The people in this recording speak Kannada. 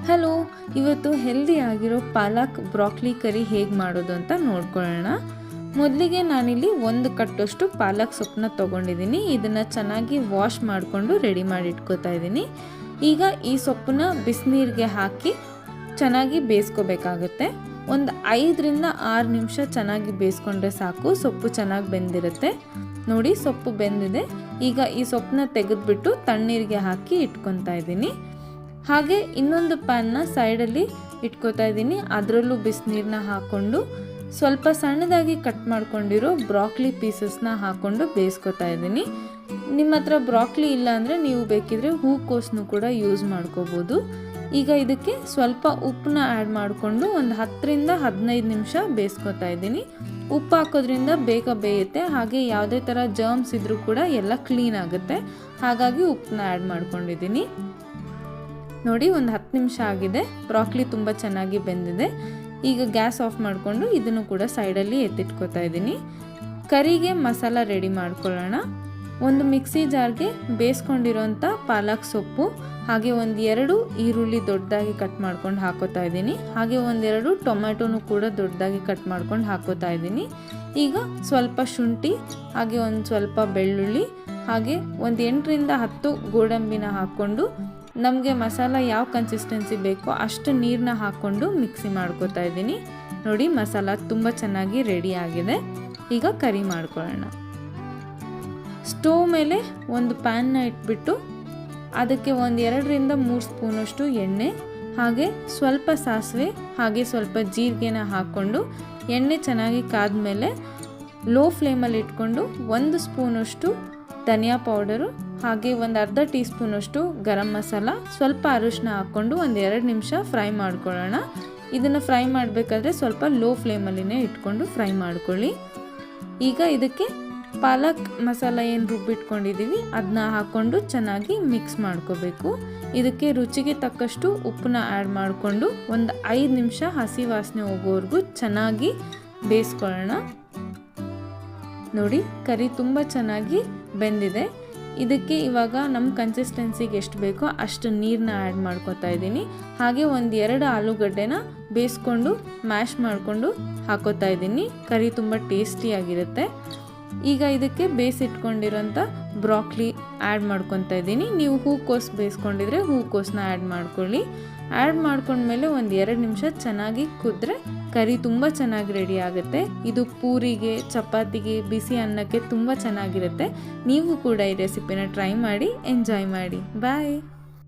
ಹಲೋ, ಇವತ್ತು ಹೆಲ್ದಿ ಆಗಿರೋ ಪಾಲಕ್ ಬ್ರಾಕ್ಲಿ ಕರಿ ಹೇಗೆ ಮಾಡೋದು ಅಂತ ನೋಡ್ಕೊಳ್ಳೋಣ. ಮೊದಲಿಗೆ ನಾನಿಲ್ಲಿ 1 ಕಟ್ಟಷ್ಟು ಪಾಲಕ್ ಸೊಪ್ಪನ್ನ ತೊಗೊಂಡಿದ್ದೀನಿ. ಇದನ್ನು ಚೆನ್ನಾಗಿ ವಾಶ್ ಮಾಡಿಕೊಂಡು ರೆಡಿ ಮಾಡಿ ಇಟ್ಕೋತಾ ಇದ್ದೀನಿ. ಈಗ ಈ ಸೊಪ್ಪನ್ನ ಬಿಸಿನೀರಿಗೆ ಹಾಕಿ ಚೆನ್ನಾಗಿ ಬೇಯಿಸ್ಕೋಬೇಕಾಗುತ್ತೆ. ಒಂದು 5ರಿಂದ 6 ನಿಮಿಷ ಚೆನ್ನಾಗಿ ಬೇಯಿಸ್ಕೊಂಡ್ರೆ ಸಾಕು. ಸೊಪ್ಪು ಚೆನ್ನಾಗಿ ಬೆಂದಿರುತ್ತೆ. ನೋಡಿ, ಸೊಪ್ಪು ಬೆಂದಿದೆ. ಈಗ ಈ ಸೊಪ್ಪನ್ನ ತೆಗೆದುಬಿಟ್ಟು ತಣ್ಣೀರಿಗೆ ಹಾಕಿ ಇಟ್ಕೊತಾ ಇದ್ದೀನಿ. ಹಾಗೆ ಇನ್ನೊಂದು ಪ್ಯಾನ್ನ ಸೈಡಲ್ಲಿ ಇಟ್ಕೋತಾ ಇದ್ದೀನಿ. ಅದರಲ್ಲೂ ಬಿಸಿನೀರನ್ನ ಹಾಕ್ಕೊಂಡು ಸ್ವಲ್ಪ ಸಣ್ಣದಾಗಿ ಕಟ್ ಮಾಡ್ಕೊಂಡಿರೋ ಬ್ರಾಕ್ಲಿ ಪೀಸಸ್ನ ಹಾಕ್ಕೊಂಡು ಬೇಯಿಸ್ಕೊತಾ ಇದ್ದೀನಿ. ನಿಮ್ಮ ಹತ್ರ ಬ್ರಾಕ್ಲಿ ಇಲ್ಲ ಅಂದರೆ ನೀವು ಬೇಕಿದ್ರೆ ಹೂಕೋಸನ್ನು ಕೂಡ ಯೂಸ್ ಮಾಡ್ಕೋಬೋದು. ಈಗ ಇದಕ್ಕೆ ಸ್ವಲ್ಪ ಉಪ್ಪನ್ನ ಆ್ಯಡ್ ಮಾಡಿಕೊಂಡು ಒಂದು 10ರಿಂದ 15 ನಿಮಿಷ ಬೇಯಿಸ್ಕೊತಾ ಇದ್ದೀನಿ. ಉಪ್ಪು ಹಾಕೋದ್ರಿಂದ ಬೇಗ ಬೇಯುತ್ತೆ. ಹಾಗೆ ಯಾವುದೇ ಥರ ಜರ್ಮ್ಸ್ ಇದ್ರೂ ಕೂಡ ಎಲ್ಲ ಕ್ಲೀನ್ ಆಗುತ್ತೆ. ಹಾಗಾಗಿ ಉಪ್ಪನ್ನ ಆ್ಯಡ್ ಮಾಡ್ಕೊಂಡಿದ್ದೀನಿ. ನೋಡಿ, ಒಂದು 10 ನಿಮಿಷ ಆಗಿದೆ. ಬ್ರಾಕ್ಲಿ ತುಂಬ ಚೆನ್ನಾಗಿ ಬೆಂದಿದೆ. ಈಗ ಗ್ಯಾಸ್ ಆಫ್ ಮಾಡಿಕೊಂಡು ಇದನ್ನು ಕೂಡ ಸೈಡಲ್ಲಿ ಎತ್ತಿಟ್ಕೋತಾ ಇದ್ದೀನಿ. ಕರಿಗೆ ಮಸಾಲ ರೆಡಿ ಮಾಡ್ಕೊಳ್ಳೋಣ. ಒಂದು ಮಿಕ್ಸಿ ಜಾರ್ಗೆ ಬೇಯಿಸ್ಕೊಂಡಿರೋಂಥ ಪಾಲಕ್ ಸೊಪ್ಪು, ಹಾಗೆ 1-2 ಈರುಳ್ಳಿ ದೊಡ್ಡದಾಗಿ ಕಟ್ ಮಾಡ್ಕೊಂಡು ಹಾಕೋತಾ ಇದ್ದೀನಿ. ಹಾಗೆ 1-2 ಟೊಮ್ಯಾಟೊನು ಕೂಡ ದೊಡ್ಡದಾಗಿ ಕಟ್ ಮಾಡ್ಕೊಂಡು ಹಾಕೋತಾ ಇದ್ದೀನಿ. ಈಗ ಸ್ವಲ್ಪ ಶುಂಠಿ, ಹಾಗೆ ಒಂದು ಸ್ವಲ್ಪ ಬೆಳ್ಳುಳ್ಳಿ, ಹಾಗೆ ಒಂದು 8ರಿಂದ 10 ಗೋಡಂಬಿನ ಹಾಕ್ಕೊಂಡು ನಮಗೆ ಮಸಾಲ ಯಾವ ಕನ್ಸಿಸ್ಟೆನ್ಸಿ ಬೇಕೋ ಅಷ್ಟು ನೀರನ್ನ ಹಾಕ್ಕೊಂಡು ಮಿಕ್ಸಿ ಮಾಡ್ಕೋತಾ ಇದ್ದೀನಿ. ನೋಡಿ, ಮಸಾಲ ತುಂಬ ಚೆನ್ನಾಗಿ ರೆಡಿ ಆಗಿದೆ. ಈಗ ಕರಿ ಮಾಡ್ಕೊಳ್ಳೋಣ. ಸ್ಟೋವ್ ಮೇಲೆ ಒಂದು ಪ್ಯಾನ್ನ ಇಟ್ಬಿಟ್ಟು ಅದಕ್ಕೆ 1-2ರಿಂದ 3 ಸ್ಪೂನಷ್ಟು ಎಣ್ಣೆ, ಹಾಗೆ ಸ್ವಲ್ಪ ಸಾಸಿವೆ, ಹಾಗೆ ಸ್ವಲ್ಪ ಜೀರಿಗೆನ ಹಾಕ್ಕೊಂಡು ಎಣ್ಣೆ ಚೆನ್ನಾಗಿ ಕಾದ್ಮೇಲೆ ಲೋ ಫ್ಲೇಮಲ್ಲಿ ಇಟ್ಕೊಂಡು 1 ಸ್ಪೂನಷ್ಟು ಧನಿಯಾ ಪೌಡರು, ಹಾಗೆ ಒಂದು ಅರ್ಧ ಟೀ ಸ್ಪೂನಷ್ಟು ಗರಂ ಮಸಾಲ, ಸ್ವಲ್ಪ ಅರಿಶಿನ ಹಾಕ್ಕೊಂಡು 1-2 ನಿಮಿಷ ಫ್ರೈ ಮಾಡ್ಕೊಳ್ಳೋಣ. ಇದನ್ನು ಫ್ರೈ ಮಾಡಬೇಕಾದ್ರೆ ಸ್ವಲ್ಪ ಲೋ ಫ್ಲೇಮಲ್ಲಿನೇ ಇಟ್ಕೊಂಡು ಫ್ರೈ ಮಾಡ್ಕೊಳ್ಳಿ. ಈಗ ಇದಕ್ಕೆ ಪಾಲಕ್ ಮಸಾಲ ಏನು ರುಬ್ಬಿಟ್ಕೊಂಡಿದ್ದೀವಿ ಅದನ್ನ ಹಾಕ್ಕೊಂಡು ಚೆನ್ನಾಗಿ ಮಿಕ್ಸ್ ಮಾಡ್ಕೋಬೇಕು. ಇದಕ್ಕೆ ರುಚಿಗೆ ತಕ್ಕಷ್ಟು ಉಪ್ಪನ್ನ ಆ್ಯಡ್ ಮಾಡಿಕೊಂಡು ಒಂದು 5 ನಿಮಿಷ ಹಸಿ ವಾಸನೆ ಹೋಗೋವರೆಗೂ ಚೆನ್ನಾಗಿ ಬೇಯಿಸ್ಕೊಳ್ಳೋಣ. ನೋಡಿ, ಕರಿ ತುಂಬ ಚೆನ್ನಾಗಿ ಬೆಂದಿದೆ. ಇದಕ್ಕೆ ಇವಾಗ ನಮ್ಮ ಕನ್ಸಿಸ್ಟೆನ್ಸಿಗೆ ಎಷ್ಟು ಬೇಕೋ ಅಷ್ಟು ನೀರನ್ನ ಆ್ಯಡ್ ಮಾಡ್ಕೊತಾ ಇದ್ದೀನಿ. ಹಾಗೆ 1-2 ಆಲೂಗಡ್ಡೆನ ಬೇಯಿಸ್ಕೊಂಡು ಮ್ಯಾಶ್ ಮಾಡಿಕೊಂಡು ಹಾಕೋತಾ ಇದ್ದೀನಿ. ಕರಿ ತುಂಬ ಟೇಸ್ಟಿಯಾಗಿರುತ್ತೆ. ಈಗ ಇದಕ್ಕೆ ಬೇಯಿಸಿಟ್ಕೊಂಡಿರೋಂಥ ಬ್ರಾಕ್ಲಿ ಆ್ಯಡ್ ಮಾಡ್ಕೊತಾ ಇದ್ದೀನಿ. ನೀವು ಹೂಕೋಸು ಬೇಯಿಸ್ಕೊಂಡಿದ್ರೆ ಹೂಕೋಸನ್ನ ಆ್ಯಡ್ ಮಾಡ್ಕೊಳ್ಳಿ. ಆ್ಯಡ್ ಮಾಡ್ಕೊಂಡ್ಮೇಲೆ 1-2 ನಿಮಿಷ ಚೆನ್ನಾಗಿ ಕುದ್ರೆ ಕರಿ ತುಂಬ ಚೆನ್ನಾಗಿ ರೆಡಿ ಆಗುತ್ತೆ. ಇದು ಪೂರಿಗೆ, ಚಪಾತಿಗೆ, ಬಿಸಿ ಅನ್ನಕ್ಕೆ ತುಂಬ ಚೆನ್ನಾಗಿರುತ್ತೆ. ನೀವು ಕೂಡ ಈ ರೆಸಿಪಿನ ಟ್ರೈ ಮಾಡಿ ಎಂಜಾಯ್ ಮಾಡಿ. ಬಾಯ್.